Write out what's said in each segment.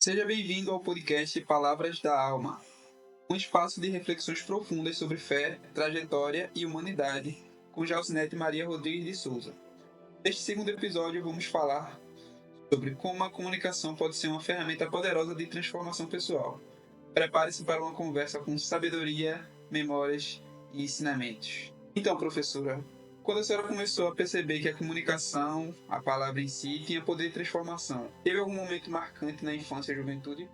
Seja bem-vindo ao podcast Palavras da Alma, um espaço de reflexões profundas sobre fé, trajetória e humanidade, com Jalcinete Maria Rodrigues de Souza. Neste segundo episódio, vamos falar sobre como a comunicação pode ser uma ferramenta poderosa de transformação pessoal. Prepare-se para uma conversa com sabedoria, memórias e ensinamentos. Então, professora, quando a senhora começou a perceber que a comunicação, a palavra em si, tinha poder de transformação, teve algum momento marcante na infância e juventude?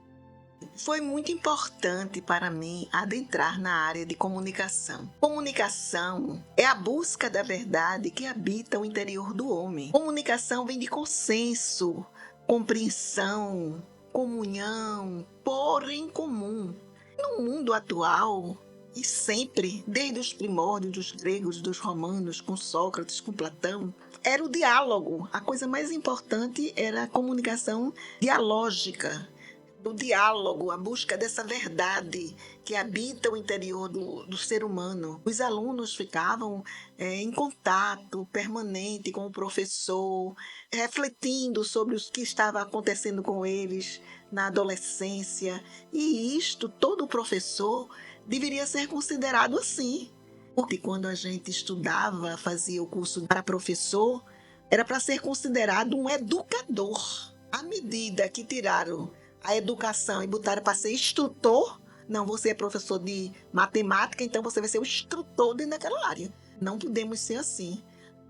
Foi muito importante para mim adentrar na área de comunicação. Comunicação é a busca da verdade que habita o interior do homem. Comunicação vem de consenso, compreensão, comunhão, pôr em comum. No mundo atual, e sempre, desde os primórdios dos gregos, dos romanos, com Sócrates, com Platão, era o diálogo. A coisa mais importante era a comunicação dialógica, do diálogo, a busca dessa verdade que habita o interior do ser humano. Os alunos ficavam em contato permanente com o professor, refletindo sobre o que estava acontecendo com eles na adolescência. E isto, todo professor deveria ser considerado assim. Porque quando a gente estudava, fazia o curso para professor, era para ser considerado um educador. À medida que tiraram a educação e botaram para ser instrutor, não, você é professor de matemática, então você vai ser o instrutor dentro daquela área. Não podemos ser assim.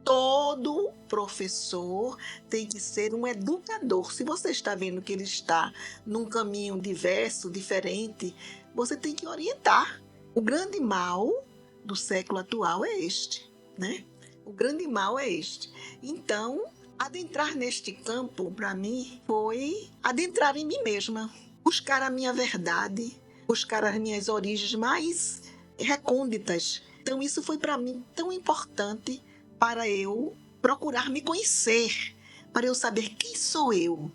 Todo professor tem que ser um educador. Se você está vendo que ele está num caminho diverso, diferente, você tem que orientar. O grande mal do século atual é este, né? O grande mal é este. Então, adentrar neste campo, para mim, foi adentrar em mim mesma, buscar a minha verdade, buscar as minhas origens mais recônditas. Então, isso foi para mim tão importante para eu procurar me conhecer, para eu saber quem sou eu.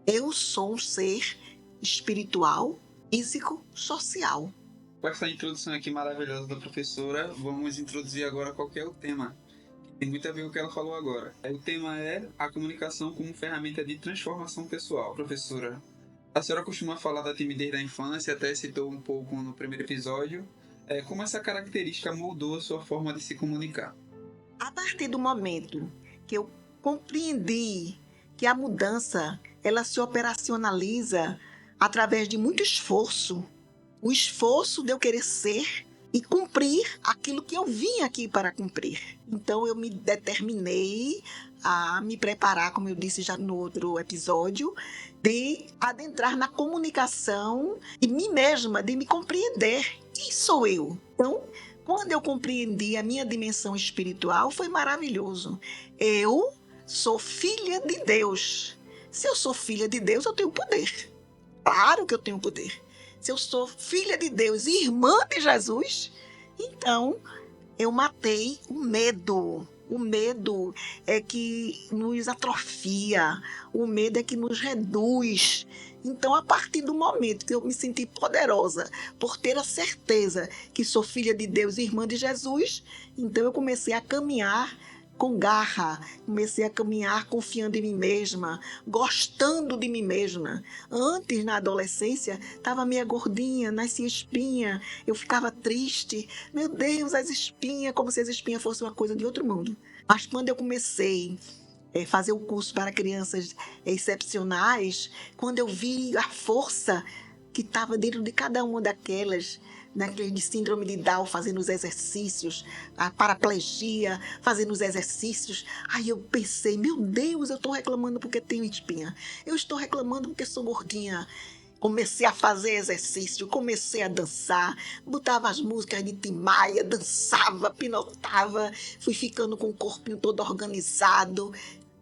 Eu sou um ser espiritual, físico, social. Com essa introdução aqui maravilhosa da professora, vamos introduzir agora qual que é o tema. Tem muito a ver com o que ela falou agora. O tema é a comunicação como ferramenta de transformação pessoal. Professora, a senhora costuma falar da timidez da infância, até citou um pouco no primeiro episódio. Como essa característica moldou a sua forma de se comunicar? A partir do momento que eu compreendi que a mudança ela se operacionaliza através de muito esforço, o esforço de eu querer ser e cumprir aquilo que eu vim aqui para cumprir. Então eu me determinei a me preparar, como eu disse já no outro episódio, de adentrar na comunicação de mim mesma, de me compreender. Quem sou eu? Então, quando eu compreendi a minha dimensão espiritual, foi maravilhoso. Eu sou filha de Deus. Se eu sou filha de Deus, eu tenho poder. Claro que eu tenho poder. Se eu sou filha de Deus e irmã de Jesus, então eu matei o medo. O medo é que nos atrofia, o medo é que nos reduz. Então, a partir do momento que eu me senti poderosa por ter a certeza que sou filha de Deus e irmã de Jesus, então eu comecei a caminhar com garra, comecei a caminhar confiando em mim mesma, gostando de mim mesma. Antes, na adolescência, estava meio gordinha, nascia espinha, eu ficava triste. Meu Deus, as espinhas, como se as espinhas fossem uma coisa de outro mundo. Mas quando eu comecei a fazer o curso para crianças excepcionais, quando eu vi a força que estava dentro de cada uma daquelas, naquele de síndrome de Down, fazendo os exercícios, a paraplegia, fazendo os exercícios. Aí eu pensei, meu Deus, eu estou reclamando porque tenho espinha. Eu estou reclamando porque sou gordinha. Comecei a fazer exercício, comecei a dançar, botava as músicas de Tim Maia, dançava, pinotava, fui ficando com o corpinho todo organizado.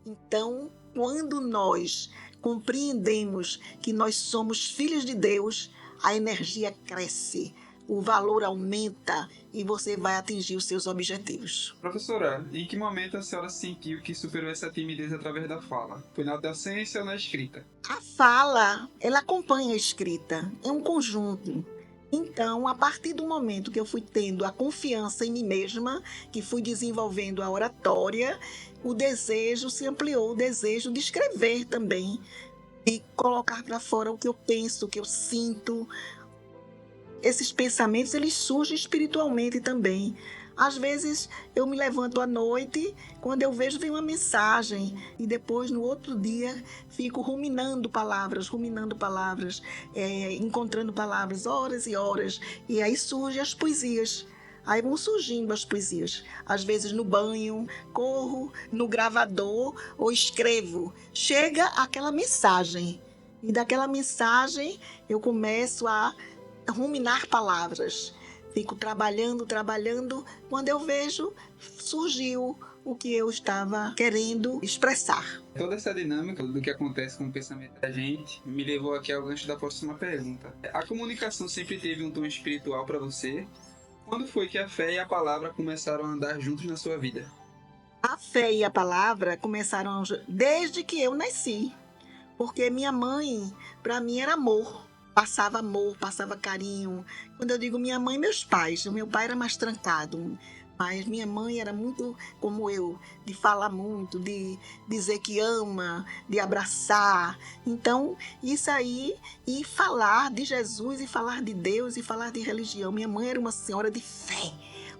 Então, quando nós compreendemos que nós somos filhos de Deus, a energia cresce, o valor aumenta e você vai atingir os seus objetivos. Professora, em que momento a senhora sentiu que superou essa timidez através da fala? Foi na docência ou na escrita? A fala, ela acompanha a escrita, é um conjunto. Então, a partir do momento que eu fui tendo a confiança em mim mesma, que fui desenvolvendo a oratória, o desejo se ampliou, o desejo de escrever também. de colocar para fora o que eu penso, o que eu sinto. Esses pensamentos, eles surgem espiritualmente também. Às vezes eu me levanto à noite, quando eu vejo vem uma mensagem e depois no outro dia fico ruminando palavras, encontrando palavras horas e horas, e aí surgem as poesias. Aí vão surgindo as poesias. Às vezes no banho, corro no gravador ou escrevo. Chega aquela mensagem e daquela mensagem eu começo a ruminar palavras. Fico trabalhando. Quando eu vejo, surgiu o que eu estava querendo expressar. Toda essa dinâmica do que acontece com o pensamento da gente me levou aqui ao gancho da próxima pergunta. A comunicação sempre teve um tom espiritual para você? Quando foi que a fé e a palavra começaram a andar juntos na sua vida? A fé e a palavra começaram desde que eu nasci. Porque minha mãe, para mim, era amor, passava carinho. Quando eu digo minha mãe, meus pais. O meu pai era mais trancado, mas minha mãe era muito como eu, de falar muito, de dizer que ama, de abraçar. Então, isso aí, e falar de Jesus, e falar de Deus, e falar de religião. Minha mãe era uma senhora de fé,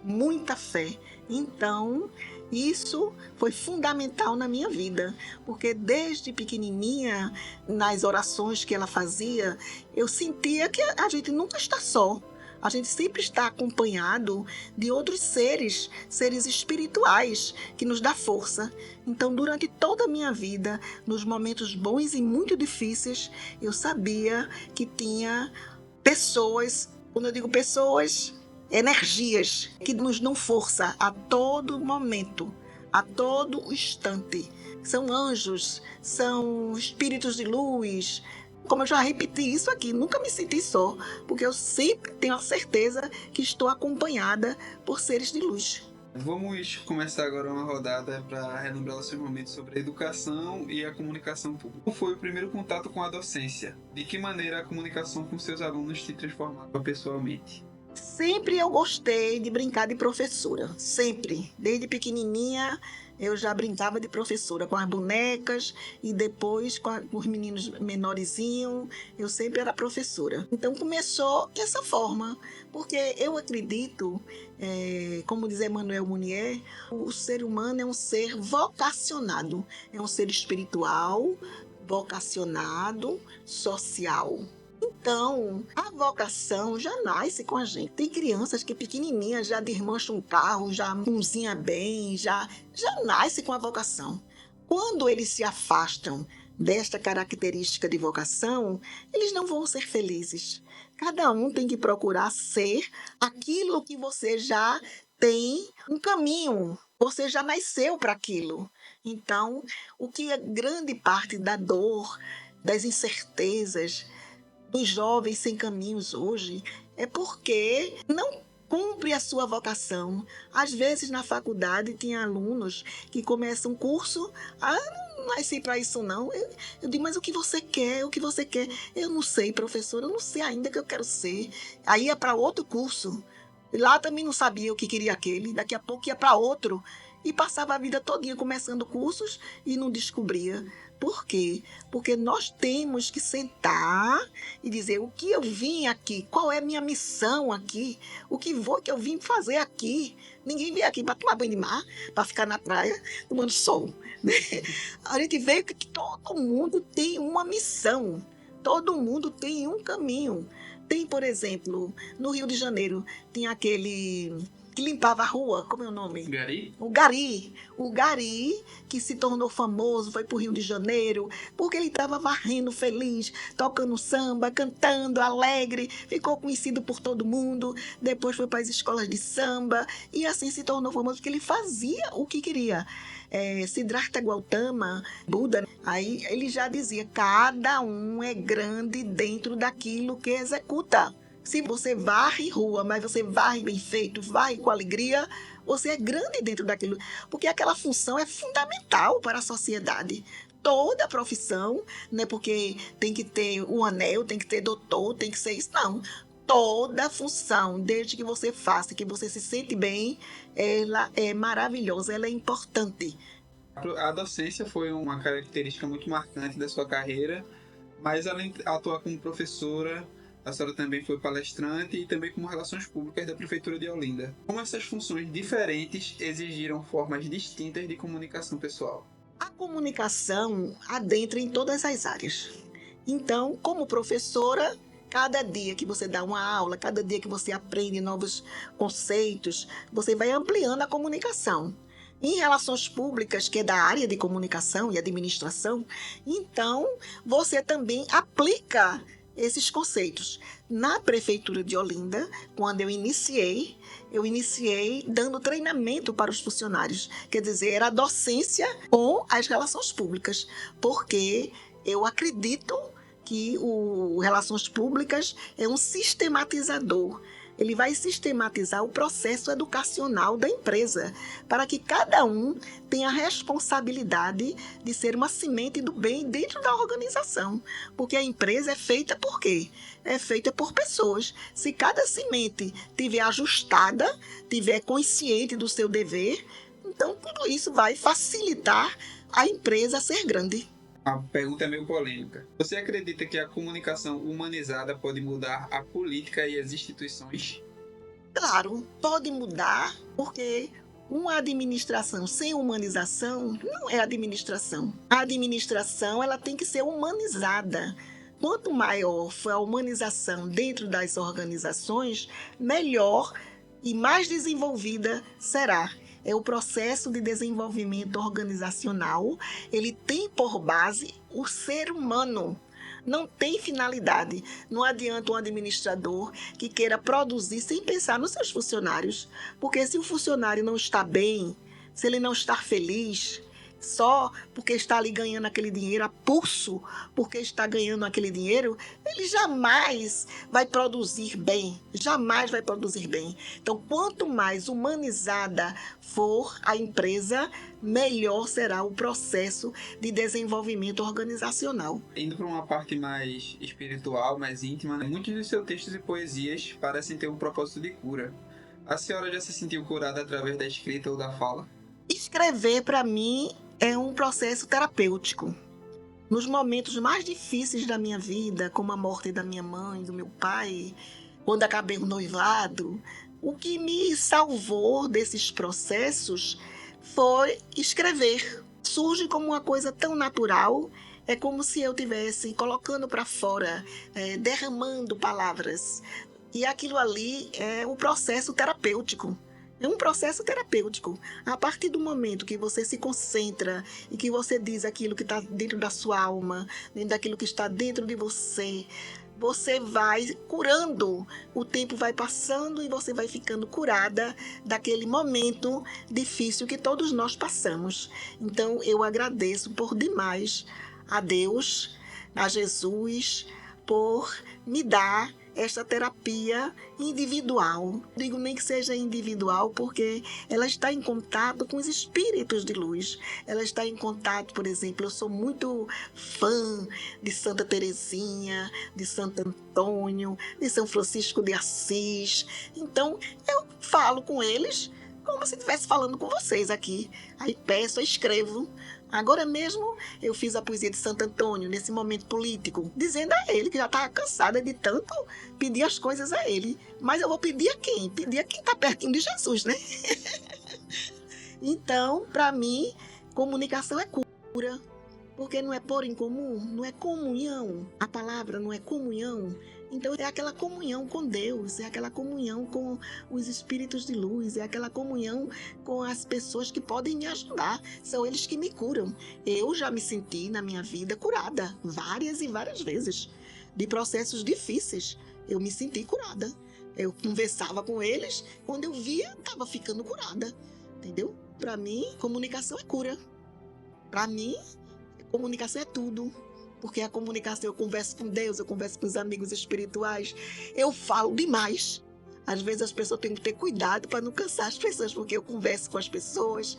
muita fé. Então, isso foi fundamental na minha vida, porque desde pequenininha, nas orações que ela fazia, eu sentia que a gente nunca está só. A gente sempre está acompanhado de outros seres espirituais que nos dá força. Então, durante toda a minha vida, nos momentos bons e muito difíceis, eu sabia que tinha pessoas, quando eu digo pessoas, energias que nos dão força a todo momento, a todo instante. São anjos, são espíritos de luz. Como eu já repeti isso aqui, nunca me senti só, porque eu sempre tenho a certeza que estou acompanhada por seres de luz. Vamos começar agora uma rodada para relembrar os seus momentos sobre a educação e a comunicação pública. Como foi o primeiro contato com a docência? De que maneira a comunicação com seus alunos te transformava pessoalmente? Sempre eu gostei de brincar de professora, sempre. Desde pequenininha eu já brincava de professora com as bonecas e depois com os meninos menorzinhos, eu sempre era professora. Então começou dessa forma, porque eu acredito, como diz Emmanuel Mounier, o ser humano é um ser vocacionado, é um ser espiritual, vocacionado, social. Então, a vocação já nasce com a gente. Tem crianças que pequenininhas já desmancham um carro, já cozinha bem, já nasce com a vocação. Quando eles se afastam desta característica de vocação, eles não vão ser felizes. Cada um tem que procurar ser aquilo que você já tem um caminho, você já nasceu para aquilo. Então, o que é grande parte da dor, das incertezas, dos jovens sem caminhos hoje é porque não cumpre a sua vocação. Às vezes na faculdade tem alunos que começam um curso, não nasci para isso não. Eu digo, mas o que você quer? O que você quer? Eu não sei, professor, eu não sei ainda o que eu quero ser. Aí ia para outro curso. Lá também não sabia o que queria aquele, daqui a pouco ia para outro. E passava a vida todinha começando cursos e não descobria. Por quê? Porque nós temos que sentar e dizer o que eu vim aqui, qual é a minha missão aqui, o que eu vim fazer aqui. Ninguém veio aqui para tomar banho de mar, para ficar na praia tomando sol. Né? A gente veio que todo mundo tem uma missão, todo mundo tem um caminho. Tem, por exemplo, no Rio de Janeiro, tem aquele que limpava a rua, como é o nome? Gari? O Gari, que se tornou famoso, foi para o Rio de Janeiro, porque ele estava varrendo feliz, tocando samba, cantando, alegre, ficou conhecido por todo mundo, depois foi para as escolas de samba, e assim se tornou famoso, porque ele fazia o que queria. Siddhartha Gautama, Buda, aí ele já dizia, cada um é grande dentro daquilo que executa. Se você varre rua, mas você varre bem feito, varre com alegria, você é grande dentro daquilo. Porque aquela função é fundamental para a sociedade. Toda profissão, não é porque tem que ter um anel, tem que ter doutor, tem que ser isso, não. Toda função, desde que você faça, que você se sente bem, ela é maravilhosa, ela é importante. A docência foi uma característica muito marcante da sua carreira, Mas além de atuar como professora, a senhora também foi palestrante e também como relações públicas da Prefeitura de Olinda. Como essas funções diferentes exigiram formas distintas de comunicação pessoal? A comunicação adentra em todas as áreas. Então, como professora, cada dia que você dá uma aula, cada dia que você aprende novos conceitos, você vai ampliando a comunicação. Em relações públicas, que é da área de comunicação e administração, então você também aplica esses conceitos. Na Prefeitura de Olinda, quando eu iniciei dando treinamento para os funcionários. Quer dizer, era a docência com as relações públicas, porque eu acredito que o Relações Públicas é um sistematizador. Ele vai sistematizar o processo educacional da empresa, para que cada um tenha a responsabilidade de ser uma semente do bem dentro da organização. Porque a empresa é feita por quê? É feita por pessoas. Se cada semente estiver ajustada, estiver consciente do seu dever, então tudo isso vai facilitar a empresa a ser grande. A pergunta é meio polêmica. Você acredita que a comunicação humanizada pode mudar a política e as instituições? Claro, pode mudar, porque uma administração sem humanização não é administração. A administração ela tem que ser humanizada. Quanto maior for a humanização dentro das organizações, melhor e mais desenvolvida será. É o processo de desenvolvimento organizacional, ele tem por base o ser humano. Não tem finalidade. Não adianta um administrador que queira produzir sem pensar nos seus funcionários. Porque se o funcionário não está bem, se ele não está feliz, só porque está ali ganhando aquele dinheiro, a pulso, porque está ganhando aquele dinheiro, ele jamais vai produzir bem, jamais vai produzir bem. Então, quanto mais humanizada for a empresa, melhor será o processo de desenvolvimento organizacional. Indo para uma parte mais espiritual, mais íntima, muitos dos seus textos e poesias parecem ter um propósito de cura. A senhora já se sentiu curada através da escrita ou da fala? Escrever, para mim, é um processo terapêutico. Nos momentos mais difíceis da minha vida, como a morte da minha mãe, do meu pai, quando acabei o noivado, o que me salvou desses processos foi escrever. Surge como uma coisa tão natural, é como se eu estivesse colocando para fora, derramando palavras. E aquilo ali é um processo terapêutico. É um processo terapêutico. A partir do momento que você se concentra e que você diz aquilo que está dentro da sua alma, dentro daquilo que está dentro de você, você vai curando. O tempo vai passando e você vai ficando curada daquele momento difícil que todos nós passamos. Então, eu agradeço por demais a Deus, a Jesus, por me dar esta terapia individual. Digo nem que seja individual, porque ela está em contato com os espíritos de luz. Ela está em contato, por exemplo, eu sou muito fã de Santa Teresinha, de Santo Antônio, de São Francisco de Assis. Então, eu falo com eles como se estivesse falando com vocês aqui. Aí peço, escrevo. Agora mesmo eu fiz a poesia de Santo Antônio, nesse momento político, dizendo a ele que já estava cansada de tanto pedir as coisas a ele. Mas eu vou pedir a quem? Pedir a quem está pertinho de Jesus, né? Então, para mim, comunicação é cura. Porque não é pôr em comum, não é comunhão. A palavra não é comunhão. Então é aquela comunhão com Deus, é aquela comunhão com os espíritos de luz, é aquela comunhão com as pessoas que podem me ajudar. São eles que me curam. Eu já me senti na minha vida curada, várias e várias vezes. De processos difíceis, eu me senti curada. Eu conversava com eles, quando eu via, estava ficando curada. Entendeu? Para mim, comunicação é cura. Para mim, comunicação é tudo. Porque a comunicação, eu converso com Deus, eu converso com os amigos espirituais, eu falo demais. Às vezes as pessoas têm que ter cuidado para não cansar as pessoas, porque eu converso com as pessoas,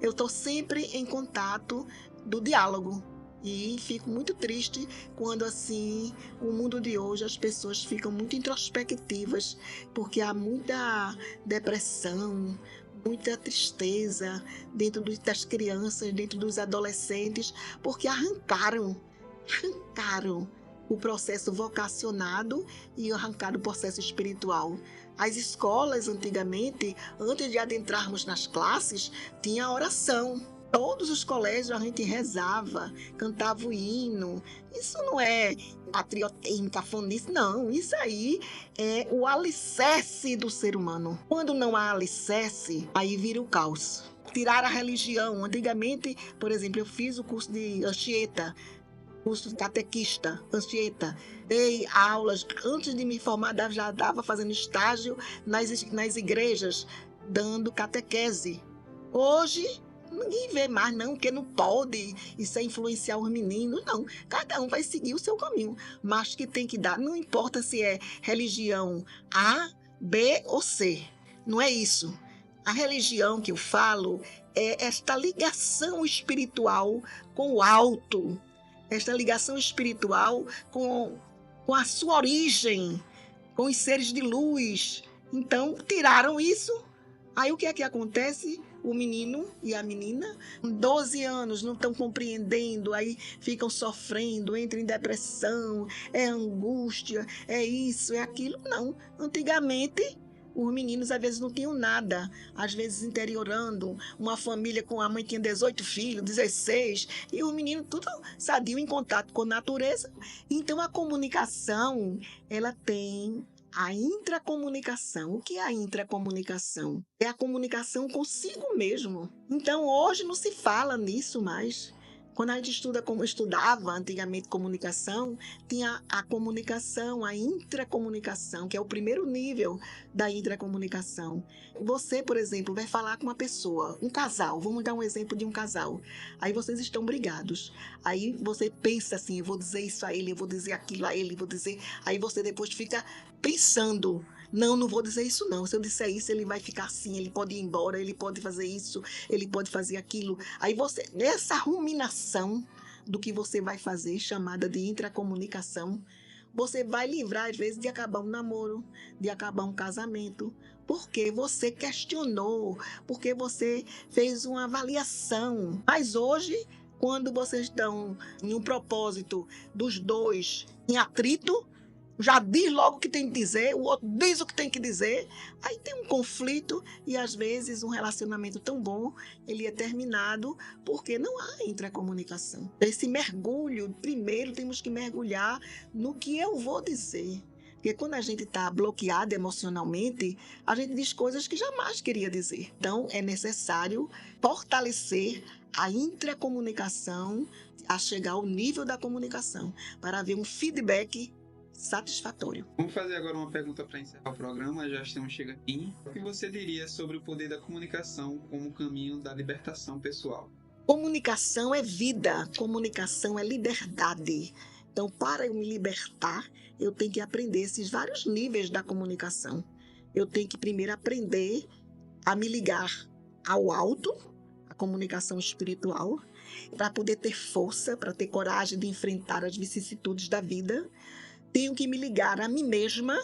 eu estou sempre em contato do diálogo. E fico muito triste quando, assim, o mundo de hoje, as pessoas ficam muito introspectivas, porque há muita depressão, muita tristeza dentro das crianças, dentro dos adolescentes, porque arrancaram arrancaram o processo vocacionado e arrancaram o processo espiritual. As escolas, antigamente, antes de adentrarmos nas classes, tinha oração. Todos os colégios a gente rezava, cantava o hino. Isso não é patriotismo, cafonice, não. Isso aí é o alicerce do ser humano. Quando não há alicerce, aí vira o caos. Tirar a religião. Antigamente, por exemplo, eu fiz o curso de Anchieta, curso de catequista, Anchieta. Dei aulas, antes de me formar, já estava fazendo estágio nas igrejas, dando catequese. Hoje, ninguém vê mais, não, porque não pode, isso é influenciar os meninos, não. Cada um vai seguir o seu caminho, mas que tem que dar, não importa se é religião A, B ou C, não é isso. A religião que eu falo é esta ligação espiritual com o alto, esta ligação espiritual com a sua origem, com os seres de luz. Então, tiraram isso. Aí o que é que acontece? O menino e a menina, com 12 anos, não estão compreendendo, aí ficam sofrendo, entram em depressão, é angústia, é isso, é aquilo. Não. Antigamente, os meninos às vezes não tinham nada, às vezes interiorando, uma família com a mãe tinha 18 filhos, 16, e o menino tudo sadio em contato com a natureza. Então a comunicação, ela tem a intracomunicação. O que é a intracomunicação? É a comunicação consigo mesmo. Então hoje não se fala nisso mais. Quando a gente estuda como estudava antigamente comunicação, tinha a comunicação, a intracomunicação, que é o primeiro nível da intracomunicação. Você, por exemplo, vai falar com uma pessoa, um casal, vamos dar um exemplo de um casal. Aí vocês estão brigados. Aí você pensa assim, eu vou dizer isso a ele, eu vou dizer aquilo a ele, eu vou dizer... Aí você depois fica pensando, não vou dizer isso não. Se eu disser isso, ele vai ficar assim, ele pode ir embora, ele pode fazer isso, ele pode fazer aquilo. Aí você, nessa ruminação do que você vai fazer, chamada de intracomunicação, você vai livrar, às vezes, de acabar um namoro, de acabar um casamento, porque você questionou, porque você fez uma avaliação. Mas hoje, quando vocês estão em um propósito dos dois em atrito, já diz logo o que tem que dizer, o outro diz o que tem que dizer, aí tem um conflito e às vezes um relacionamento tão bom, ele é terminado porque não há intracomunicação. Esse mergulho, primeiro temos que mergulhar no que eu vou dizer. Porque quando a gente está bloqueado emocionalmente, a gente diz coisas que jamais queria dizer. Então é necessário fortalecer a intracomunicação, a chegar ao nível da comunicação, para haver um feedback satisfatório. Vamos fazer agora uma pergunta para encerrar o programa, já estamos chegando aqui. O que você diria sobre o poder da comunicação como caminho da libertação pessoal? Comunicação é vida, comunicação é liberdade. Então, para eu me libertar, eu tenho que aprender esses vários níveis da comunicação. Eu tenho que primeiro aprender a me ligar ao alto, a comunicação espiritual, para poder ter força, para ter coragem de enfrentar as vicissitudes da vida. Tenho que me ligar a mim mesma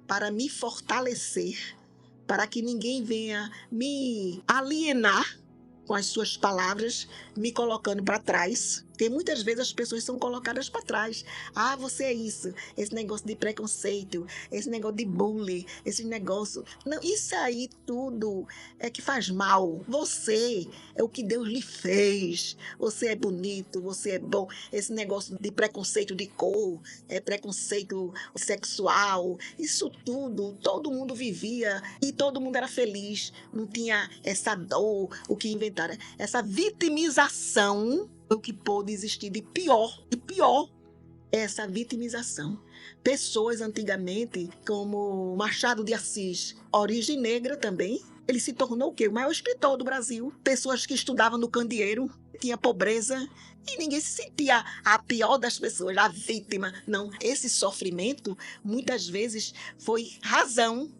para me fortalecer, para que ninguém venha me alienar com as suas palavras, me colocando para trás. Porque muitas vezes as pessoas são colocadas para trás. Ah, você é isso, esse negócio de preconceito, esse negócio de bullying, esse negócio... Não, isso aí tudo é que faz mal. Você é o que Deus lhe fez. Você é bonito, você é bom. Esse negócio de preconceito de cor, preconceito sexual, isso tudo, todo mundo vivia e todo mundo era feliz. Não tinha essa dor, o que inventaram. Essa vitimização, o que pôde existir de pior, é essa vitimização. Pessoas antigamente, como Machado de Assis, origem negra também, ele se tornou o quê? O maior escritor do Brasil. Pessoas que estudavam no candeeiro, tinha pobreza, e ninguém se sentia a pior das pessoas, a vítima. Não, esse sofrimento, muitas vezes, foi razão,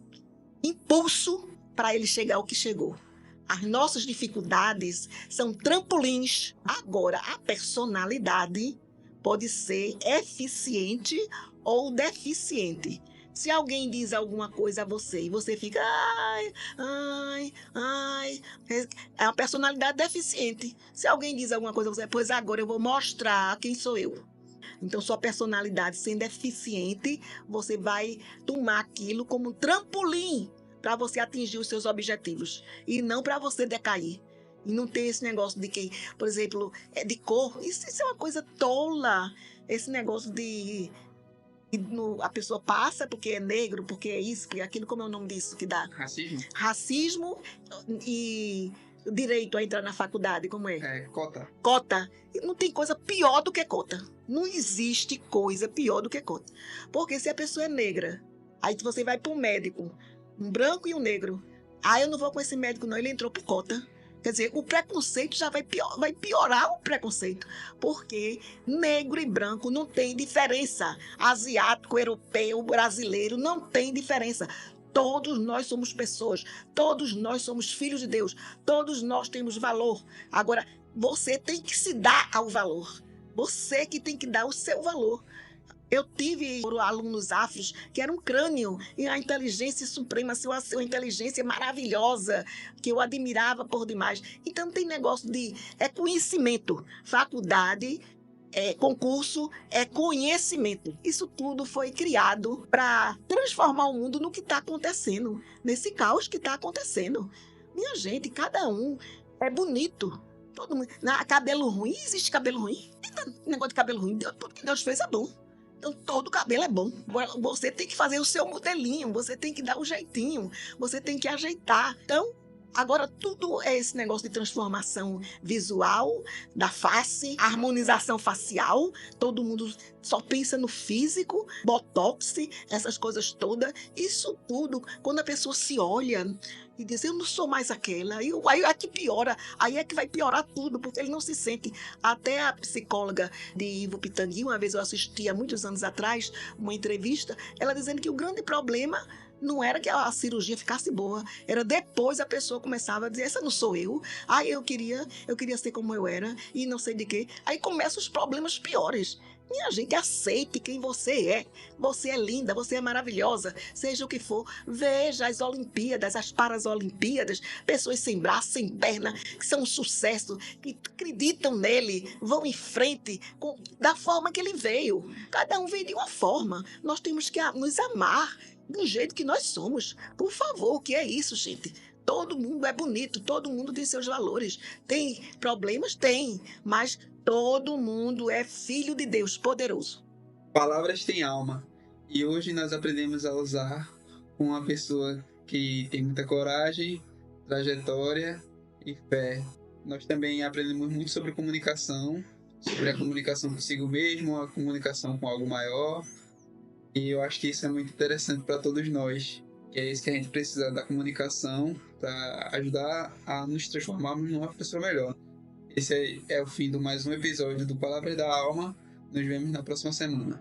impulso para ele chegar ao que chegou. As nossas dificuldades são trampolins. Agora, a personalidade pode ser eficiente ou deficiente. Se alguém diz alguma coisa a você e você fica, é uma personalidade deficiente. Se alguém diz alguma coisa a você, pois agora eu vou mostrar quem sou eu. Então, sua personalidade sendo eficiente, você vai tomar aquilo como um trampolim para você atingir os seus objetivos e não para você decair. E não ter esse negócio de que, por exemplo, é de cor. Isso é uma coisa tola. Esse negócio de a pessoa passa porque é negro, porque é isso, porque é aquilo, como é o nome disso que dá? Racismo? Racismo e direito a entrar na faculdade, como é? É, cota. Cota. Não tem coisa pior do que cota. Não existe coisa pior do que cota. Porque se a pessoa é negra, aí você vai para um médico, um branco e um negro. Ah, eu não vou com esse médico não, ele entrou por cota. Quer dizer, o preconceito já vai piorar o preconceito. Porque negro e branco não tem diferença. Asiático, europeu, brasileiro, não tem diferença. Todos nós somos pessoas. Todos nós somos filhos de Deus. Todos nós temos valor. Agora, você tem que se dar ao valor. Você que tem que dar o seu valor. Eu tive alunos afros que eram um crânio e a inteligência suprema, a sua inteligência maravilhosa, que eu admirava por demais. Então tem negócio de conhecimento, faculdade, concurso, conhecimento. Isso tudo foi criado para transformar o mundo no que está acontecendo, nesse caos que está acontecendo. Minha gente, cada um é bonito. Todo mundo. Cabelo ruim, existe cabelo ruim? Tem negócio de cabelo ruim, tudo que Deus fez é bom. Então, todo cabelo é bom. Você tem que fazer o seu modelinho, você tem que dar um jeitinho, você tem que ajeitar. Então, agora tudo é esse negócio de transformação visual da face, harmonização facial. Todo mundo só pensa no físico, botox, essas coisas todas. Isso tudo, quando a pessoa se olha e diz, eu não sou mais aquela, aí é que piora, aí é que vai piorar tudo, porque ele não se sente. Até a psicóloga de Ivo Pitangui, uma vez eu assisti há muitos anos atrás, uma entrevista, ela dizendo que o grande problema não era que a cirurgia ficasse boa, era depois a pessoa começava a dizer, essa não sou eu, eu queria ser como eu era, e não sei de quê. Aí começam os problemas piores. Minha gente, aceite quem você é. Você é linda, você é maravilhosa, seja o que for. Veja as Olimpíadas, as Paralimpíadas, pessoas sem braço, sem perna, que são um sucesso, que acreditam nele, vão em frente da forma que ele veio. Cada um veio de uma forma. Nós temos que nos amar do jeito que nós somos. Por favor, o que é isso, gente? Todo mundo é bonito, todo mundo tem seus valores. Tem problemas? Tem, mas todo mundo é filho de Deus poderoso. Palavras têm alma. E hoje nós aprendemos a usar com uma pessoa que tem muita coragem, trajetória e fé. Nós também aprendemos muito sobre comunicação, sobre a comunicação consigo mesmo, a comunicação com algo maior. E eu acho que isso é muito interessante para todos nós. Que é isso que a gente precisa da comunicação para ajudar a nos transformarmos numa pessoa melhor. Esse é o fim de mais um episódio do Palavras da Alma. Nos vemos na próxima semana.